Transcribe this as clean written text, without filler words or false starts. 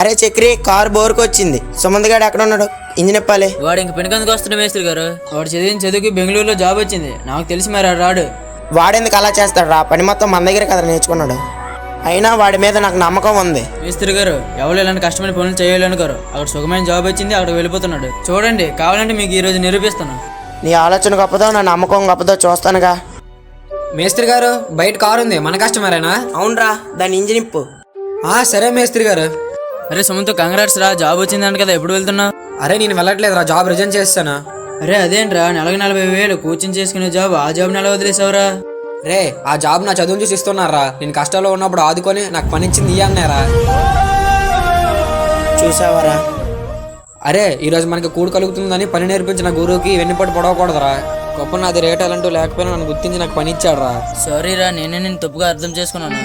అరే చక్రి, కారు బోరుకు వచ్చింది. సుమంత్ గారు ఎక్కడ ఉన్నాడు? ఇంజిన్ ఇప్పాలి. వాడు ఇంక పెనుకందుకు వస్తున్న మేస్త్రి గారు. వాడు చదివిన చదువుకి బెంగళూరులో జాబ్ వచ్చింది. నాకు తెలిసి మరి రాడు. వాడెందుకు అలా చేస్తాడు రా? పని మొత్తం మన దగ్గర కదా నేర్చుకున్నాడు. అయినా వాడి మీద నాకు నమ్మకం ఉంది. మేస్త్రి గారు ఎవరు ఇలాంటి కష్టమైన పనులు చేయాలనుకోరు. అక్కడ సుఖమైన జాబ్ వచ్చింది, అక్కడ వెళ్ళిపోతున్నాడు. చూడండి, కావాలంటే మీకు ఈ రోజు నిరూపిస్తాను. నీ ఆలోచన గొప్పదో, నా నమ్మకం గొప్పదో చూస్తానుగా. మేస్త్రి గారు, బయట కారు ఉంది, మన కస్టమరేనా? అవునరా, దాని ఇంజిన్ ఇప్పు. సరే మేస్త్రి గారు. అరే సుమంత్, కంగ్రాట్స్ రా, జాబ్ వచ్చిందంట కదా. ఎప్పుడు వెళ్తున్నావు? అరే నేను వెళ్ళట్లేదురా, జాబ్ రిజైన్ చేస్తాను. అరే అదేంట్రా, నెలకు 40,000 కూర్చొని చేసుకునే జాబ్, ఆ జాబ్ నెల వదిలేసావురా? రే, ఆ జాబ్ నా చదువును చూసి ఇస్తున్నారా. నేను కష్టాల్లో ఉన్నప్పుడు ఆదుకొని నాకు పని ఇచ్చింది అన్నారా. చూసావరా? అరే ఈరోజు మనకి కూడు కలుగుతుందని పని నేర్పించిన గురువుకి వెన్నుపట్టు పొడవకూడదురా. గొప్ప నాది రేట్ అలాంటూ లేకపోయినా నన్ను గుర్తించి నాకు పని ఇచ్చాడు రా. సారీ రా, నేనే నేను తప్పుగా అర్థం చేసుకున్నాను.